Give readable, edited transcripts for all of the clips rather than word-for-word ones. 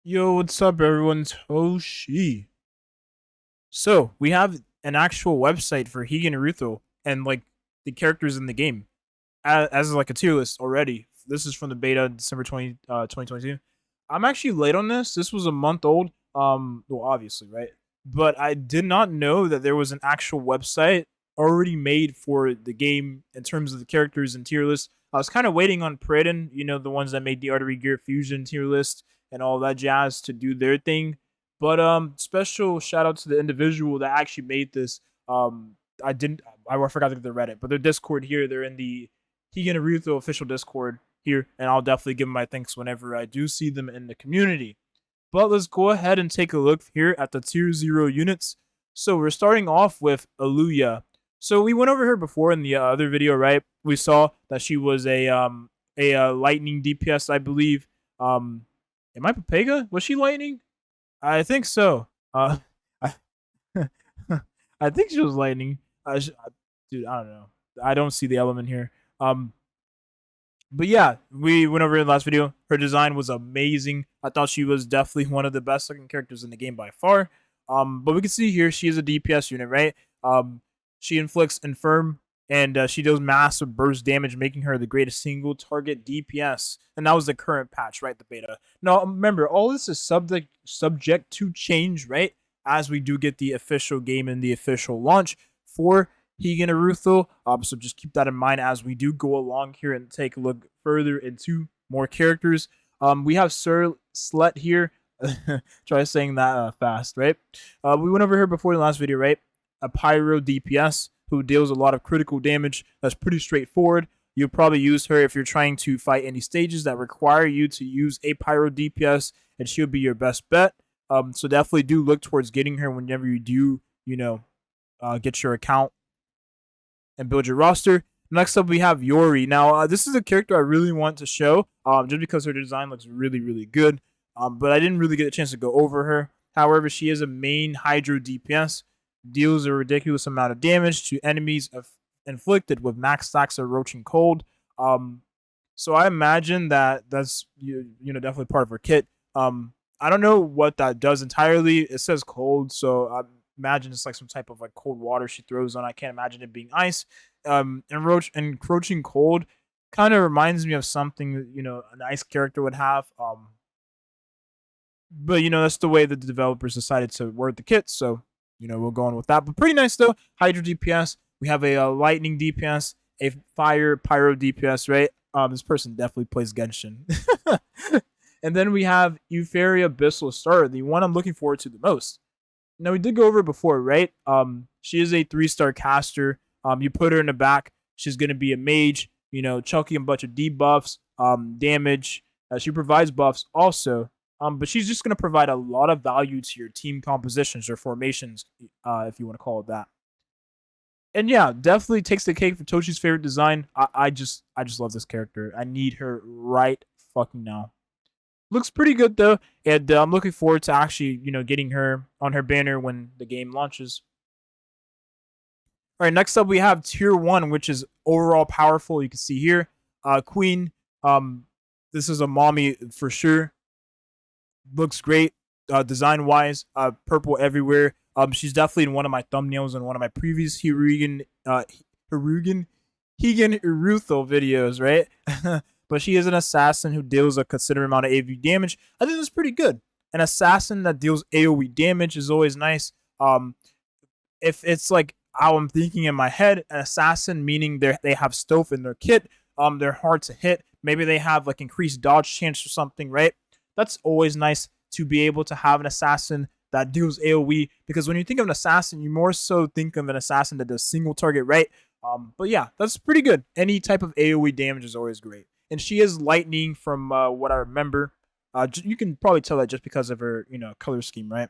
Yo, what's up, everyone? Toshi. So we have an actual website for Higan and Eruthyll and like the characters in the game as like a tier list already. This is from the beta December 2022. I'm actually late on this. This was a month old. Well, obviously, right? But I did not know that there was an actual website already made for the game in terms of the characters and tier list. I was kind of waiting on Pridden, the ones that made the Artery Gear Fusion tier list and all that jazz to do their thing. But special shout out to the individual that actually made this. I didn't I forgot to get the Reddit, but their Discord here, they're in the Higan and Eruthyll official Discord here, and I'll definitely give them my thanks whenever I do see them in the community. But let's go ahead and take a look here at the tier 0 units. So we're starting off with Aluya. So we went over her before in the other video, right? We saw that she was a lightning DPS, I believe. Am I Pepega? Was she lightning? I think so. I, I think she was lightning. Dude, I don't know. I don't see the element here. Um, but yeah, we went over in the last video. Her design was amazing. I thought she was definitely one of the best looking characters in the game by far. But we can see here she is a DPS unit, right? She inflicts infirm and she deals massive burst damage, making her the greatest single target DPS. And that was the current patch, right? The beta. Now remember, all this is subject to change, right? As we do get the official game and the official launch for Higan and Eruthyll. So just keep that in mind as we do go along here and take a look further into more characters. We have Sir Slet here. Try saying that fast, right? We went over here before the last video, right? A Pyro DPS who deals a lot of critical damage. That's pretty straightforward. You'll probably use her if you're trying to fight any stages that require you to use a Pyro DPS, and she'll be your best bet. So definitely do look towards getting her whenever you do, get your account and build your roster. Next up, we have Yori. Now, this is a character I really want to show, just because her design looks really, really good. But I didn't really get a chance to go over her. However, she is a main Hydro DPS, deals a ridiculous amount of damage to enemies inflicted with max stacks of Roaching Cold. So I imagine that's definitely part of her kit. I don't know what that does entirely. It says cold, so I imagine it's like some type of like cold water she throws on. I can't imagine it being ice. Encroaching cold kind of reminds me of something an ice character would have. But that's the way that the developers decided to word the kit. So we'll go on with that. But pretty nice though. Hydro DPS. We have a lightning DPS, a fire pyro DPS, right? This person definitely plays Genshin. And then we have Euphoria Abyssal Starter, the one I'm looking forward to the most. Now we did go over it before, right? She is a 3-star caster. You put her in the back, she's gonna be a mage. Chucking a bunch of debuffs, damage. She provides buffs also. But she's just gonna provide a lot of value to your team compositions or formations, if you want to call it that. And yeah, definitely takes the cake for Toshi's favorite design. I just love this character. I need her right fucking now. Looks pretty good though, and I'm looking forward to actually getting her on her banner when the game launches. All right, next up we have tier 1, which is overall powerful. You can see here, Queen. This is a mommy for sure. Looks great, design wise. Purple everywhere. She's definitely in one of my thumbnails in one of my previous Higan Eruthyll videos, right? But she is an assassin who deals a considerable amount of AoE damage. I think that's pretty good. An assassin that deals AoE damage is always nice. If it's like how I'm thinking in my head, an assassin meaning they have stealth in their kit. They're hard to hit. Maybe they have like increased dodge chance or something, right? That's always nice to be able to have an assassin that deals AoE, because when you think of an assassin, you more so think of an assassin that does single target, right? But yeah, that's pretty good. Any type of AoE damage is always great. And she is lightning from what I remember. You can probably tell that just because of her, color scheme, right?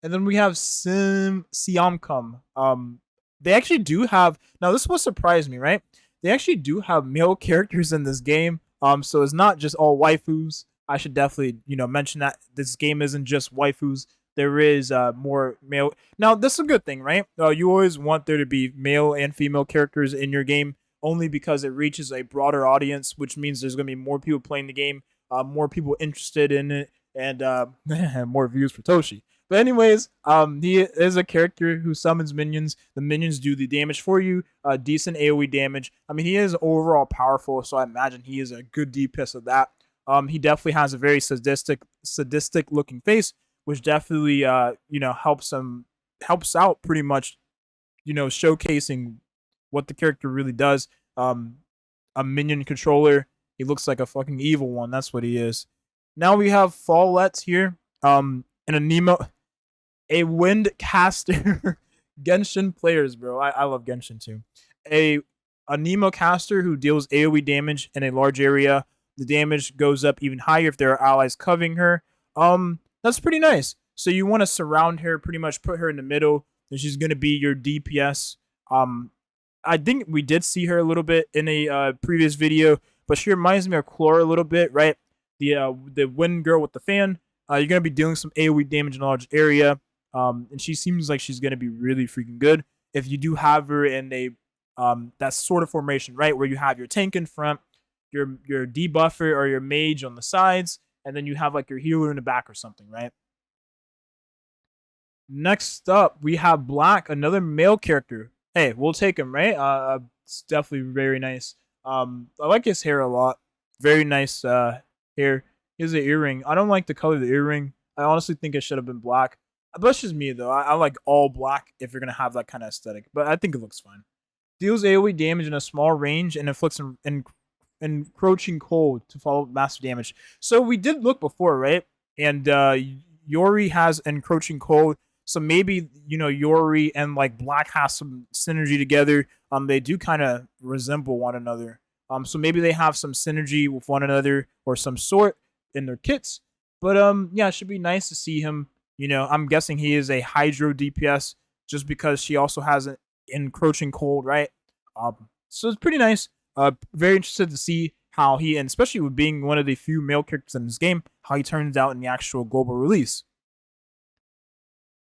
And then we have Siamcom. They actually do have, now this will surprise me, right? They actually do have male characters in this game. So it's not just all waifus. I should definitely, mention that this game isn't just waifus. There is more male. Now, this is a good thing, right? You always want there to be male and female characters in your game, only because it reaches a broader audience, which means there's going to be more people playing the game, more people interested in it, and more views for Toshi. But anyways, he is a character who summons minions. The minions do the damage for you, decent AOE damage. I mean, he is overall powerful, so I imagine he is a good DPS of that. He definitely has a very sadistic looking face, which definitely helps out pretty much, showcasing what the character really does. A minion controller. He looks like a fucking evil one. That's what he is. Now we have Fallets here. And a Nemo, a wind caster. Genshin players, bro. I love Genshin too. A Nemo caster who deals AoE damage in a large area. The damage goes up even higher if there are allies covering her. That's pretty nice. So you want to surround her, pretty much put her in the middle, and she's gonna be your DPS. I think we did see her a little bit in a previous video, but she reminds me of Chlora a little bit, right? The wind girl with the fan. You're gonna be dealing some AoE damage in a large area, and she seems like she's gonna be really freaking good if you do have her in a that sort of formation, right, where you have your tank in front, your debuffer or your mage on the sides, and then you have like your healer in the back or something, right? Next up, we have Black, another male character. Hey, we'll take him, right? It's definitely very nice. I like his hair a lot. Very nice hair. He has an earring. I don't like the color of the earring. I honestly think it should have been black. But that's just me, though. I like all black if you're going to have that kind of aesthetic. But I think it looks fine. Deals AoE damage in a small range and inflicts encroaching cold to follow massive damage. So we did look before, right? And Yori has encroaching cold. So maybe, Yori and like Black has some synergy together. They do kind of resemble one another. So maybe they have some synergy with one another or some sort in their kits. But yeah, it should be nice to see him. I'm guessing he is a Hydro DPS just because she also has an encroaching cold, right? So it's pretty nice. Very interested to see how he, and especially with being one of the few male characters in this game, how he turns out in the actual global release.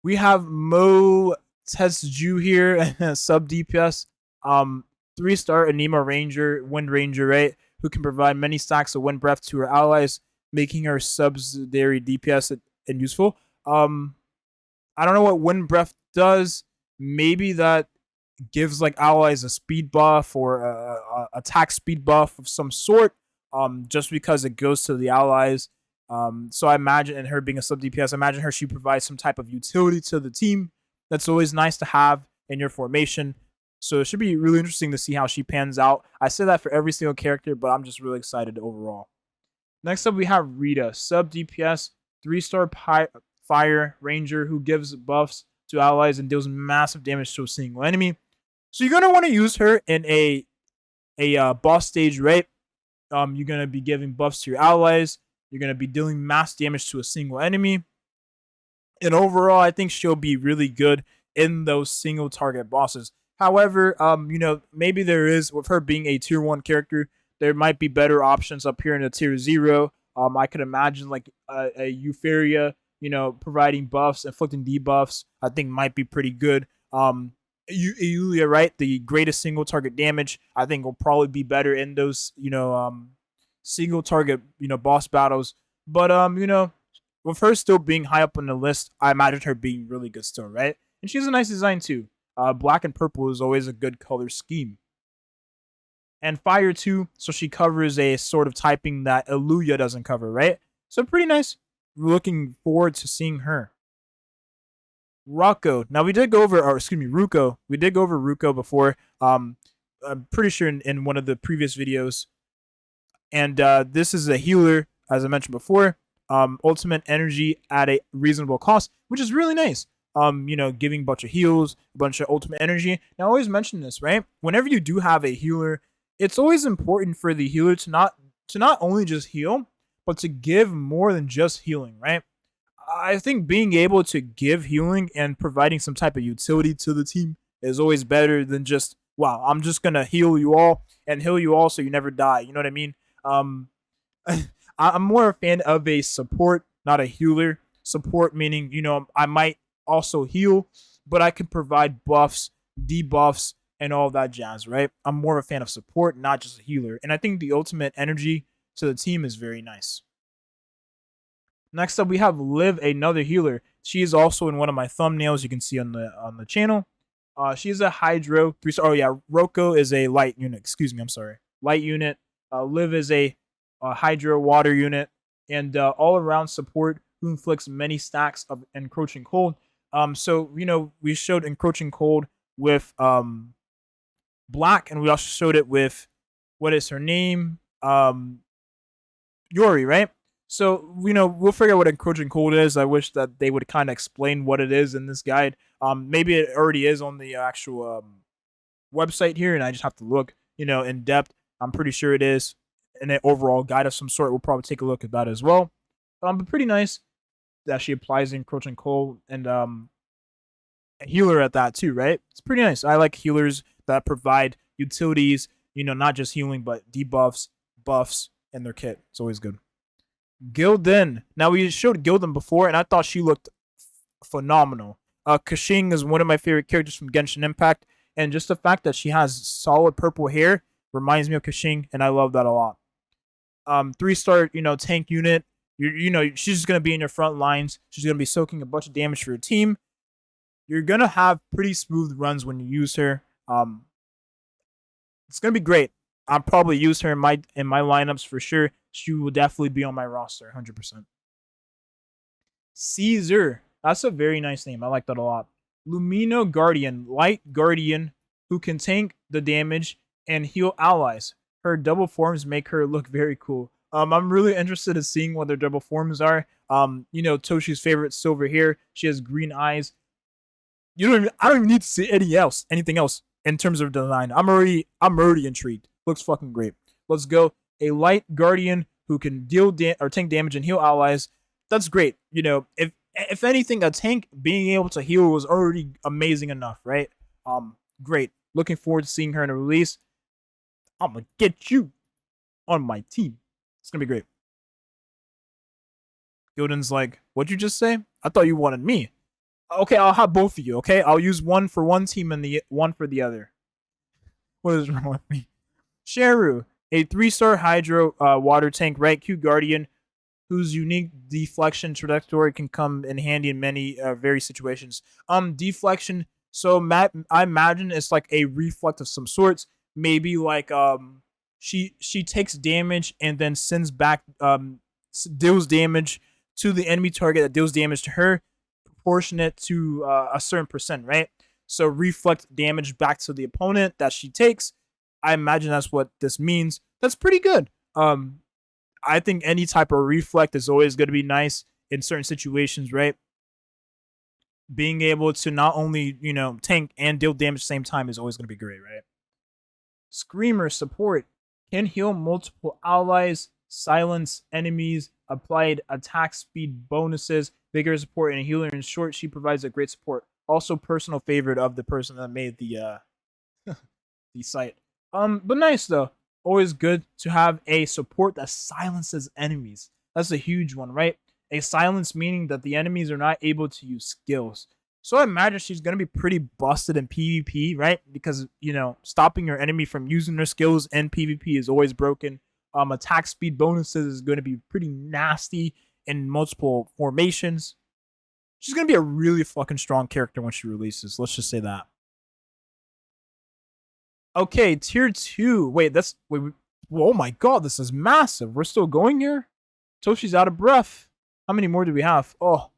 We have Mo Tesju here, sub DPS. 3-star Anima Ranger, Wind Ranger, right? Who can provide many stacks of Wind Breath to her allies, making her subsidiary DPS and useful. I don't know what Wind Breath does. Maybe that gives like allies a speed buff or a attack speed buff of some sort. Just because it goes to the allies. So I imagine, and her being a sub DPS, I imagine she provides some type of utility to the team. That's always nice to have in your formation. So it should be really interesting to see how she pans out. I say that for every single character, but I'm just really excited overall. Next up, we have Rita, sub DPS, 3-star fire ranger who gives buffs to allies and deals massive damage to a single enemy. So you're gonna want to use her in a boss stage, right? You're gonna be giving buffs to your allies. You're gonna be dealing mass damage to a single enemy. And overall, I think she'll be really good in those single target bosses. However, maybe there is, with her being a tier 1 character, there might be better options up here in a tier 0. I could imagine like a Euphoria, providing buffs, inflicting debuffs, I think might be pretty good. Yulia, right? The greatest single target damage, I think will probably be better in those, single target, boss battles. But, with her still being high up on the list, I imagine her being really good still, right? And she has a nice design too. Black and purple is always a good color scheme. And fire too, so she covers a sort of typing that Eluya doesn't cover, right? So pretty nice. Looking forward to seeing her. Ruko. Now we did go over, Ruko. We did go over Ruko before. I'm pretty sure in one of the previous videos. And this is a healer, as I mentioned before. Ultimate energy at a reasonable cost, which is really nice. Giving a bunch of heals, a bunch of ultimate energy. Now, I always mention this, right? Whenever you do have a healer, it's always important for the healer to not only just heal, but to give more than just healing, right? I think being able to give healing and providing some type of utility to the team is always better than just, wow, I'm just gonna heal you all and heal you all so you never die. You know what I mean? I'm more a fan of a support, not a healer. Support meaning, I might also heal, but I can provide buffs, debuffs, and all that jazz, right? I'm more of a fan of support, not just a healer. And I think the ultimate energy to the team is very nice. Next up, we have Liv, another healer. She is also in one of my thumbnails you can see on the channel. She's a Hydro 3-star. Oh yeah, Roko is a light unit. Excuse me, I'm sorry. Light unit. Liv is a Hydro water unit, and all around support who inflicts many stacks of encroaching cold. So we showed encroaching cold with Black, and we also showed it with what is her name? Yori, right? So we'll figure out what encroaching cold is. I wish that they would kind of explain what it is in this guide. Maybe it already is on the actual website here, and I just have to look, in depth. I'm pretty sure it is, and an overall guide of some sort. We'll probably take a look at that as well. But pretty nice that she applies the encroaching cold, and a healer at that too, right? It's pretty nice. I like healers that provide utilities, not just healing but debuffs, buffs, in their kit. It's always good. Gildan. Now we showed Gildan before, and I thought she looked phenomenal. Kashing is one of my favorite characters from Genshin Impact, and just the fact that she has solid purple hair reminds me of Kashing, and I love that a lot. 3-star, tank unit. She's just gonna be in your front lines. She's gonna be soaking a bunch of damage for your team. You're gonna have pretty smooth runs when you use her. It's gonna be great. I'll probably use her in my lineups for sure. She will definitely be on my roster, 100%. Caesar. That's a very nice name. I like that a lot. Lumino Guardian, light guardian who can tank the damage and heal allies. Her double forms make her look very cool. I'm really interested in seeing what their double forms are. Toshi's favorite silver hair. She has green eyes. I don't even need to see anything else in terms of design. I'm already intrigued. Looks fucking great. Let's go. A light guardian who can deal or tank damage and heal allies. That's great. If anything, a tank being able to heal was already amazing enough, right? Great. Looking forward to seeing her in a release. I'm gonna get you on my team. It's gonna be great. Gildan's like, what'd you just say? I thought you wanted me. Okay, I'll have both of you. Okay, I'll use one for one team and the one for the other. What is wrong with me? Sheru, a 3-star Hydro water tank, right? Q Guardian, whose unique deflection trajectory can come in handy in many various situations. Deflection. So I imagine it's like a reflect of some sorts. Maybe like she takes damage and then sends back deals damage to the enemy target that deals damage to her, proportionate to a certain percent, right? So reflect damage back to the opponent that she takes. I imagine that's what this means. That's pretty good. I think any type of reflect is always going to be nice in certain situations, right? Being able to not only, tank and deal damage at the same time is always going to be great, right? Screamer support can heal multiple allies, silence enemies, applied attack speed bonuses, vigor support, and healer. In short, she provides a great support. Also, personal favorite of the person that made the the site. But nice though. Always good to have a support that silences enemies. That's a huge one, right? A silence meaning that the enemies are not able to use skills. So I imagine she's going to be pretty busted in PvP, right? Because, stopping your enemy from using their skills in PvP is always broken. Attack speed bonuses is going to be pretty nasty in multiple formations. She's going to be a really fucking strong character when she releases. Let's just say that. Okay, tier 2. Wait, oh my god, this is massive. We're still going here? Toshi's out of breath. How many more do we have? Oh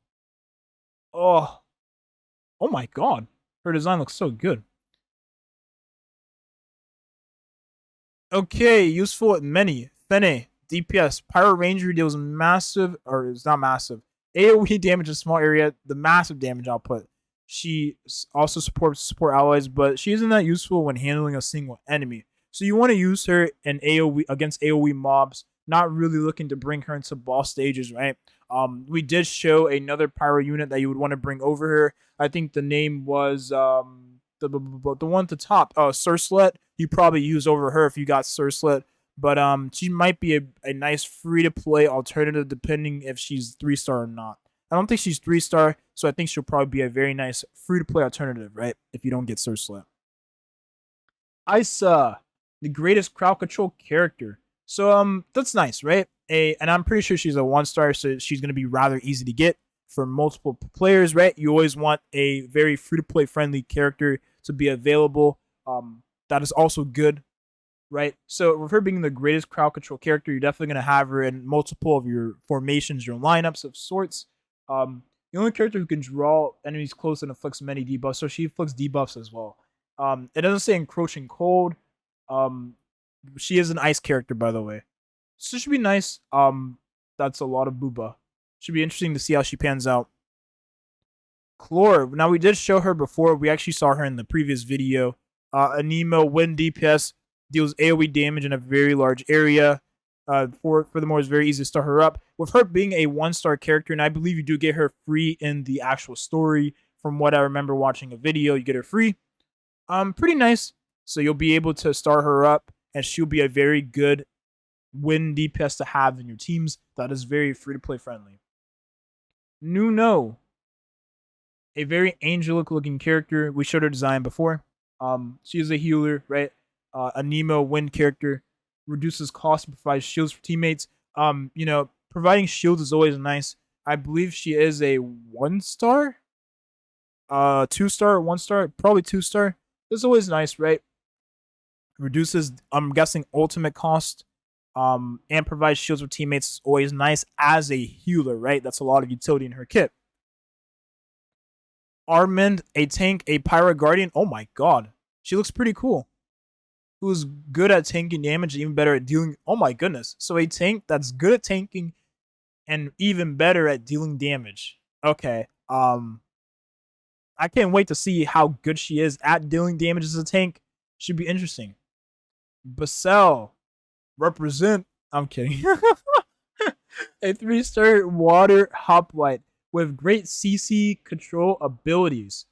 my god. Her design looks so good. Okay, useful at many. Fene, DPS. Pyro Ranger deals massive, or it's not massive. AoE damage in a small area, the massive damage output. She also supports support allies, but she isn't that useful when handling a single enemy. So you want to use her in AoE against AoE mobs, not really looking to bring her into boss stages, right? We did show another pyro unit that you would want to bring over her. I think the name was the one at the top, Surslet. You probably use over her if you got Surslet. But she might be a nice free-to-play alternative depending if she's 3-star or not. I don't think she's 3-star, so I think she'll probably be a very nice free-to-play alternative, right? If you don't get Surslet. Isa, the greatest crowd control character. So that's nice, right? and I'm pretty sure she's a 1-star, so she's going to be rather easy to get for multiple players, right? You always want a very free to play friendly character to be available. That is also good, right? So with her being the greatest crowd control character, you're definitely going to have her in multiple of your formations, your lineups of sorts. The only character who can draw enemies close and inflicts many debuffs, so she inflicts debuffs as well. It doesn't say encroaching cold. She is an ice character, by the way. So it should be nice. That's a lot of booba. Should be interesting to see how she pans out. Chlor. Now we did show her before. We actually saw her in the previous video. Anemo when DPS deals AoE damage in a very large area. Furthermore, it's very easy to start her up. With her being a 1-star character, and I believe you do get her free in the actual story. From what I remember watching a video, you get her free. Pretty nice. So you'll be able to start her up, and she'll be a very good win DPS to have in your teams. That is very free to play friendly. Nuno, a very angelic looking character. We showed her design before. She is a healer, right? A Nemo wind character, reduces cost and provides shields for teammates. Providing shields is always nice. I believe she is a 1-star, 2-star, 1-star, probably 2-star. It's always nice, right? Reduces, I'm guessing, ultimate cost. And provides shields for teammates is always nice as a healer, right? That's a lot of utility in her kit. Armand, a tank, a Pyro Guardian. Oh my god. She looks pretty cool. Who's good at tanking damage, even better at dealing. Oh my goodness. So a tank that's good at tanking and even better at dealing damage. Okay. I can't wait to see how good she is at dealing damage as a tank. Should be interesting. Basel, represent. I'm kidding. A 3-star water hoplite with great CC control abilities.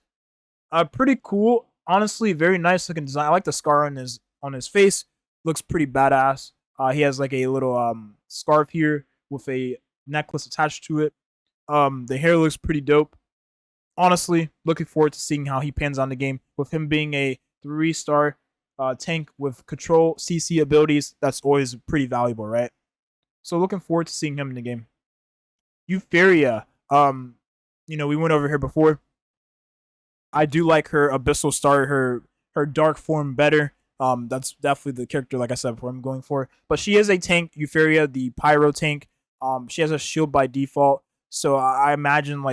Pretty cool. Honestly, very nice looking design. I like the scar on his face. Looks pretty badass. He has like a little scarf here with a necklace attached to it. The hair looks pretty dope. Honestly, looking forward to seeing how he pans on the game. With him being a 3-star tank with control CC abilities, that's always pretty valuable, right? So looking forward to seeing him in the game. Euphoria. We went over here before. I do like her Abyssal Star, her dark form better. That's definitely the character, like I said before, I'm going for. But she is a tank, Euphoria, the Pyro tank. She has a shield by default. So I imagine,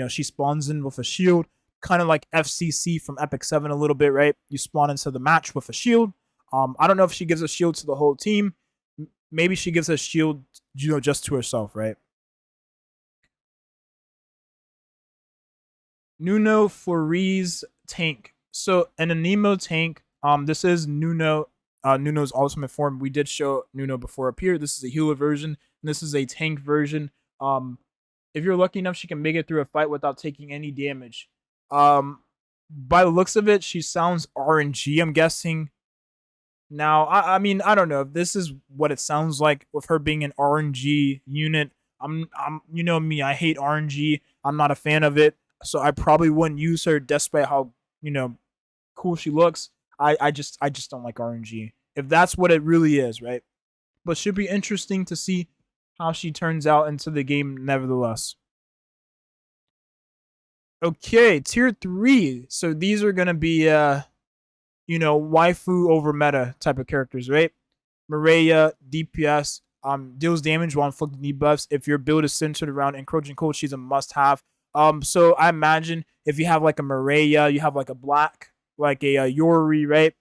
she spawns in with a shield, kind of like FCC from Epic 7 a little bit, right? You spawn into the match with a shield. I don't know if she gives a shield to the whole team. Maybe she gives a shield, just to herself, right? Nuno Flores tank. So an Anemo tank. This is Nuno's ultimate form. We did show Nuno before up here. This is a healer version, and this is a tank version. If you're lucky enough, she can make it through a fight without taking any damage. By the looks of it, she sounds RNG, I'm guessing. Now, I mean, I don't know if this is what it sounds like with her being an RNG unit. I'm, you know me, I hate RNG. I'm not a fan of it, so I probably wouldn't use her, despite how cool she looks. I just don't like RNG. If that's what it really is, right? But should be interesting to see how she turns out into the game, nevertheless. Okay, tier 3. So these are gonna be waifu over meta type of characters, right? Mireia, DPS, deals damage while inflicting debuffs. If your build is centered around encroaching cold, she's a must-have. So I imagine if you have like a Mireia, you have like a black, like a Yori, right?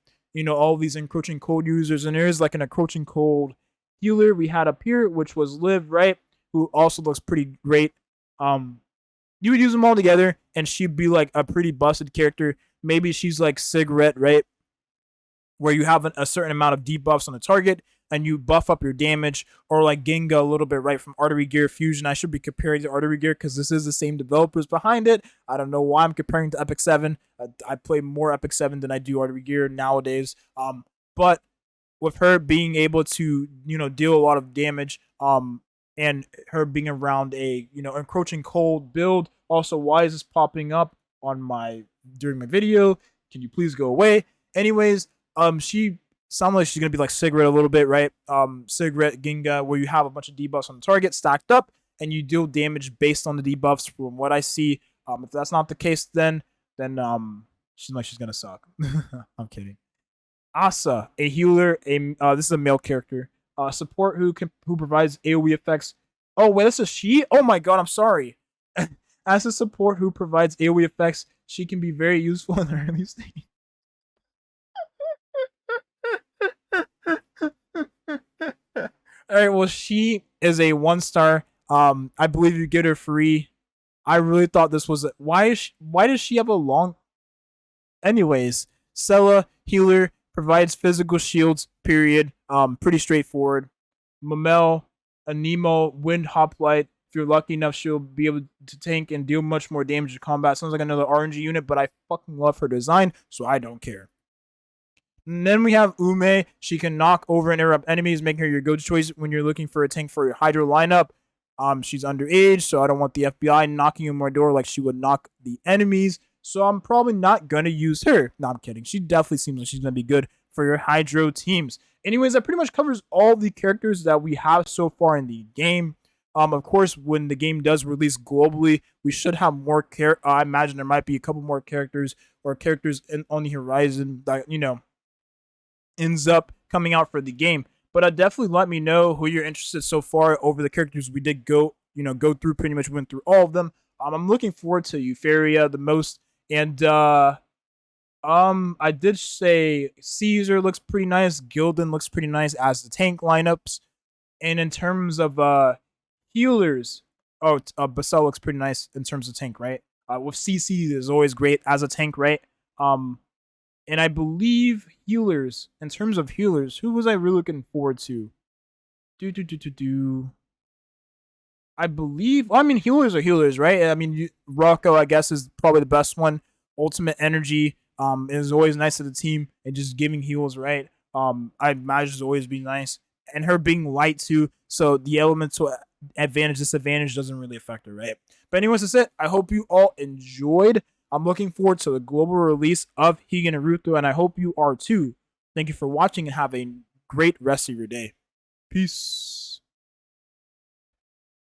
All these encroaching cold users, and there's like an encroaching cold healer we had up here, which was Liv, right? Who also looks pretty great. You would use them all together, and she'd be like a pretty busted character. Maybe she's like Cigarette, right? Where you have a certain amount of debuffs on the target, and you buff up your damage, or like Ginga a little bit, right, from Artery Gear Fusion. I should be comparing to Artery Gear because this is the same developers behind it. I don't know why I'm comparing to Epic 7. I play more Epic 7 than I do Artery Gear nowadays. But with her being able to, deal a lot of damage, and her being around a, encroaching cold build. Also, why is this popping up on during my video? Can you please go away? Anyways, she sound like she's gonna be like Cigarette a little bit, right? Cigarette Ginga, where you have a bunch of debuffs on the target stacked up, and you deal damage based on the debuffs. From what I see, if that's not the case, then she's gonna suck. I'm kidding. Asa, a healer, this is a male character. Support who provides AoE effects. Oh wait, this is she. Oh my god, I'm sorry. As a support who provides AoE effects, she can be very useful in the early stage. All right, well, she is a 1-star. I believe you get her free. I really thought this was why does she have a long? Anyways, Sella healer provides physical shields. Period. Pretty straightforward. Mamel, Anemo, Wind Hoplite. If you're lucky enough, she'll be able to tank and deal much more damage to combat. Sounds like another RNG unit, but I fucking love her design, so I don't care. And then we have Ume. She can knock over and interrupt enemies, making her your go-to choice when you're looking for a tank for your Hydro lineup. She's underage, so I don't want the FBI knocking on my door like she would knock the enemies. So I'm probably not gonna use her. No, I'm kidding. She definitely seems like she's gonna be good for your Hydro teams. Anyways, that pretty much covers all the characters that we have so far in the game. Of course, when the game does release globally, we should have more I imagine there might be a couple more characters or characters on the horizon that ends up coming out for the game. But definitely let me know who you're interested so far over the characters we did go through. Pretty much went through all of them. I'm looking forward to Euphoria the most, and I did say Caesar looks pretty nice. Gildan looks pretty nice as the tank lineups, and in terms of healers, Basel looks pretty nice in terms of tank, right? With CC is always great as a tank, right? And I believe healers, in terms of healers, who was I really looking forward to? I believe, well, I mean, healers are healers, right? I mean, Rocco, I guess, is probably the best one. Ultimate Energy is always nice to the team and just giving heals, right? I imagine it's always be nice. And her being light, too, so the elemental advantage, disadvantage doesn't really affect her, right? But anyways, that's it. I hope you all enjoyed. I'm looking forward to the global release of Higan and Eruthyll, and I hope you are too. Thank you for watching and have a great rest of your day. Peace.